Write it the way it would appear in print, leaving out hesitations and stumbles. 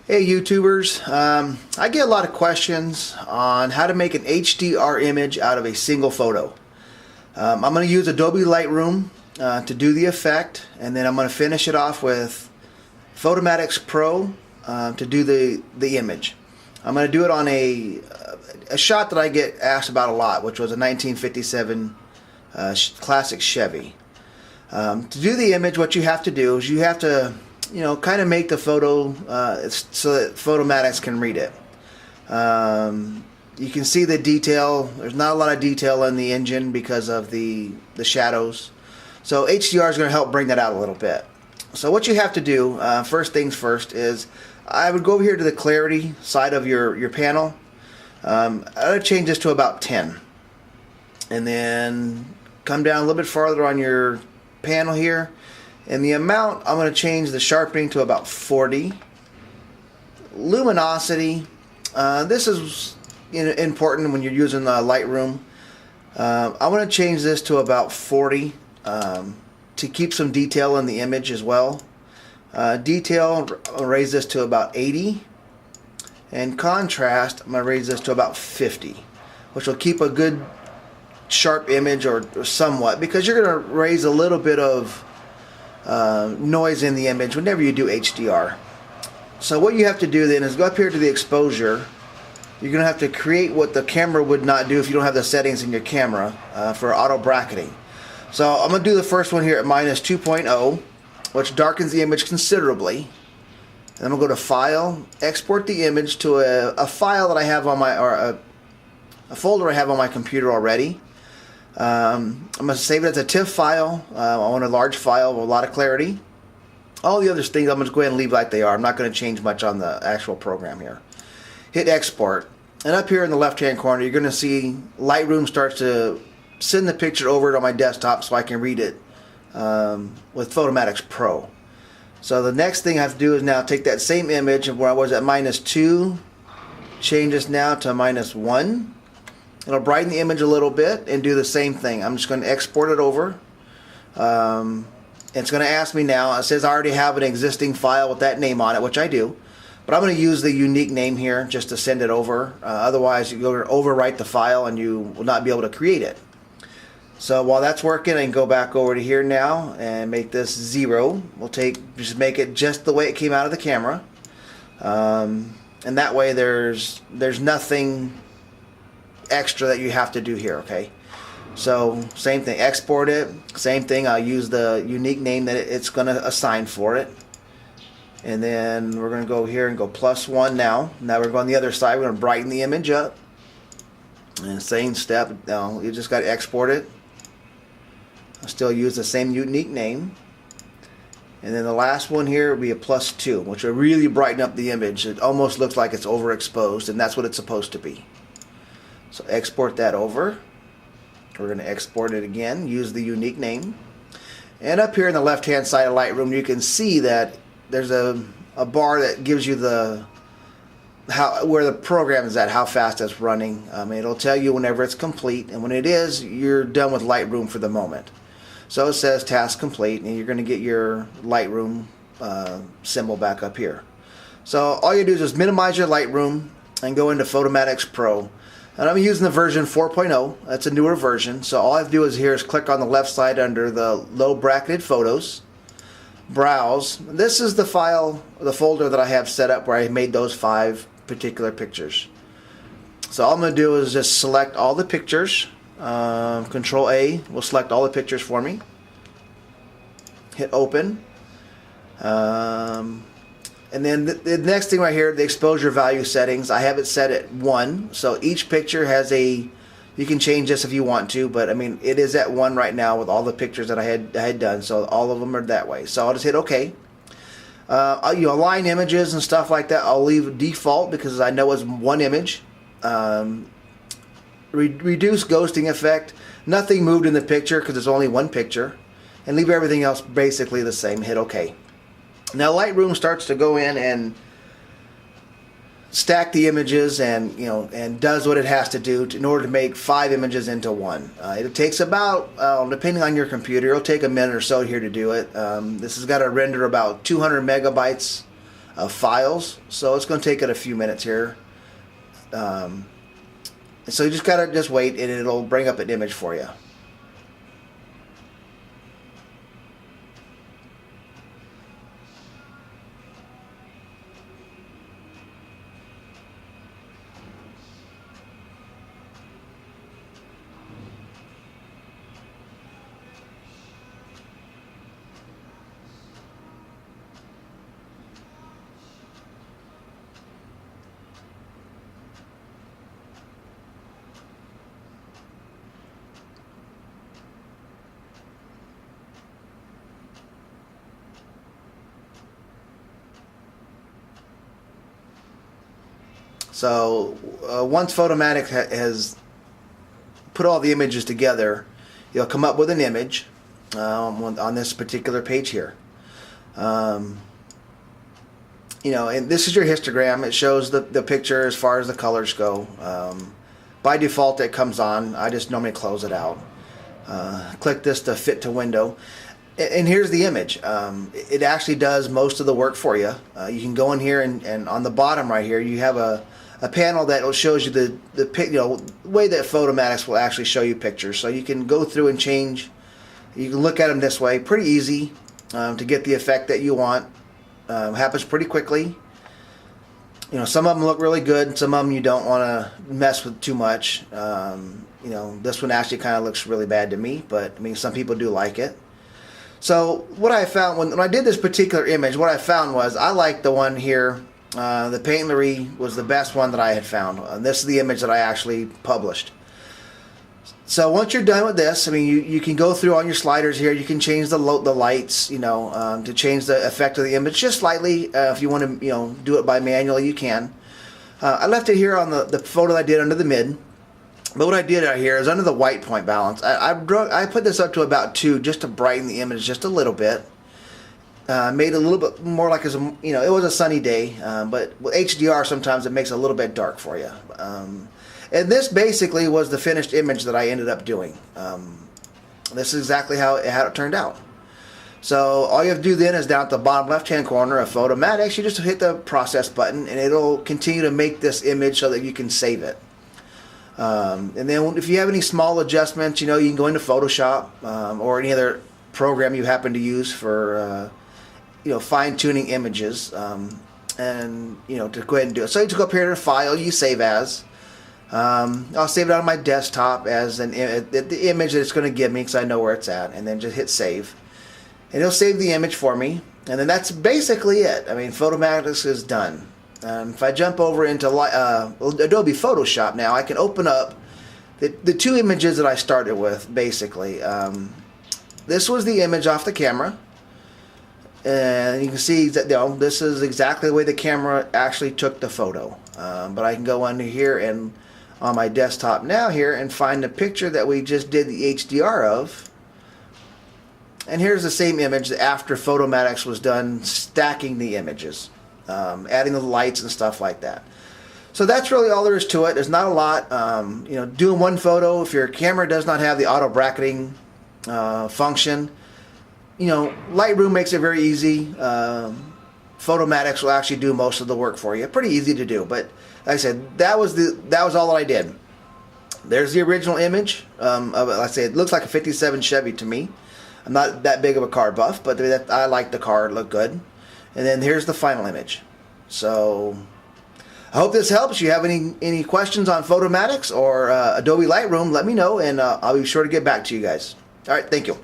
Hey YouTubers, I get a lot of questions on how to make an HDR image out of a single photo. I'm going to use Adobe Lightroom to do the effect, and then I'm going to finish it off with Photomatix Pro to do the image. I'm going to do it on a shot that I get asked about a lot, which was a 1957 classic Chevy. To do the image, what you have to do is you have to kind of make the photo so that Photomatix can read it. You can see the detail. There's not a lot of detail in the engine because of the shadows. So HDR is going to help bring that out a little bit. So what you have to do, first things first, is I would go over here to the clarity side of your panel. I would change this to about 10. And then come down a little bit farther on your panel here. And the amount, I'm going to change the sharpening to about 40. Luminosity, this is important when you're using Lightroom. I'm going to change this to about 40 to keep some detail in the image as well. Detail, I'll raise this to about 80. And contrast, I'm going to raise this to about 50, which will keep a good sharp image or somewhat, because you're going to raise a little bit of noise in the image whenever you do HDR. So what you have to do then is go up here to the exposure. You're going to have to create what the camera would not do if you don't have the settings in your camera for auto bracketing. So I'm going to do the first one here at -2.0, which darkens the image considerably. Then I'm going to go to File, export the image to a file that I have on my, or a folder I have on my computer already. I'm going to save it as a TIFF file. I want a large file with a lot of clarity. All the other things I'm going to go ahead and leave like they are. I'm not going to change much on the actual program here. Hit export, and up here in the left hand corner you're going to see Lightroom starts to send the picture over to my desktop so I can read it with Photomatix Pro. So the next thing I have to do is now take that same image of where I was at -2, change this now to -1. It'll brighten the image a little bit and do the same thing. I'm just going to export it over. It's going to ask me now, it says I already have an existing file with that name on it, which I do. But I'm going to use the unique name here just to send it over. Otherwise, you're going to overwrite the file and you will not be able to create it. So while that's working, I can go back over to here now and make this 0. We'll just make it just the way it came out of the camera. And that way there's nothing extra that you have to do here, okay? So same thing, export it, same thing, I'll use the unique name that it's going to assign for it. And then we're going to go here and go +1 now. Now we're going the other side, we're going to brighten the image up. And same step, now you just got to export it. I'll still use the same unique name. And then the last one here will be a +2, which will really brighten up the image. It almost looks like it's overexposed, and that's what it's supposed to be. So export that over. We're going to export it again, use the unique name. And up here in the left hand side of Lightroom you can see that there's a bar that gives you where the program is at, how fast it's running. It'll tell you whenever it's complete, and when it is, you're done with Lightroom for the moment. So it says task complete, and you're going to get your Lightroom symbol back up here. So all you do is just minimize your Lightroom and go into Photomatix Pro. And I'm using the version 4.0. That's a newer version. So all I have to do is click on the left side under the low bracketed photos, browse. This is the file, the folder that I have set up where I made those 5 particular pictures. So all I'm going to do is just select all the pictures. Control A will select all the pictures for me. Hit open. And then the next thing right here, the exposure value settings, I have it set at 1. So each picture has you can change this if you want to, but it is at 1 right now with all the pictures that I had done. So all of them are that way. So I'll just hit OK. Align images and stuff like that, I'll leave default because I know it's one image. Reduce ghosting effect, nothing moved in the picture because it's only one picture. And leave everything else basically the same. Hit OK. Now Lightroom starts to go in and stack the images and does what it has to do in order to make 5 images into one. It takes about, depending on your computer, it'll take a minute or so here to do it. This has got to render about 200 megabytes of files. So it's going to take it a few minutes here. So you just gotta wait, and it'll bring up an image for you. So once Photomatix has put all the images together, you'll come up with an image on this particular page here. And this is your histogram. It shows the picture as far as the colors go. By default, it comes on. I just normally close it out. Click this to fit to window. And here's the image. It actually does most of the work for you. You can go in here and on the bottom right here, you have a panel that shows you the way that Photomatix will actually show you pictures. So you can go through and change. You can look at them this way. Pretty easy to get the effect that you want. Happens pretty quickly. Some of them look really good. Some of them you don't want to mess with too much. This one actually kind of looks really bad to me, but I mean some people do like it. So what I found when I did this particular image, what I found was I liked the one here. The Painterly was the best one that I had found. This is the image that I actually published. So once you're done with this, I mean, you can go through on your sliders here. You can change the lights, to change the effect of the image just slightly. If you want to, do it by manually, you can. I left it here on the photo I did under the mid. But what I did out here is under the white point balance. I put this up to about 2 just to brighten the image just a little bit. Made it a little bit more like it was a sunny day, but with HDR sometimes it makes it a little bit dark for you. And this basically was the finished image that I ended up doing. This is exactly how it turned out. So all you have to do then is down at the bottom left hand corner of Photomatix, you just hit the process button and it'll continue to make this image so that you can save it. And then if you have any small adjustments, you can go into Photoshop or any other program you happen to use for fine-tuning images, and to go ahead and do it. So you just go up here to File, you save as. I'll save it on my desktop as the image that it's going to give me because I know where it's at, and then just hit save, and it'll save the image for me. And then that's basically it. I mean, Photomatix is done. If I jump over into Adobe Photoshop now, I can open up the 2 images that I started with. Basically, this was the image off the camera. And you can see that this is exactly the way the camera actually took the photo. But I can go under here and on my desktop now here and find the picture that we just did the HDR of. And here's the same image after Photomatix was done stacking the images, adding the lights and stuff like that. So that's really all there is to it. There's not a lot. Doing one photo, if your camera does not have the auto bracketing function, Lightroom makes it very easy. Photomatix will actually do most of the work for you. Pretty easy to do, but like I said, that was all that I did. There's the original image of it. Like I say, it looks like a '57 Chevy to me. I'm not that big of a car buff, but I like the car. It looked good. And then here's the final image. So I hope this helps. You have any questions on Photomatix or Adobe Lightroom, let me know, and I'll be sure to get back to you guys. All right, thank you.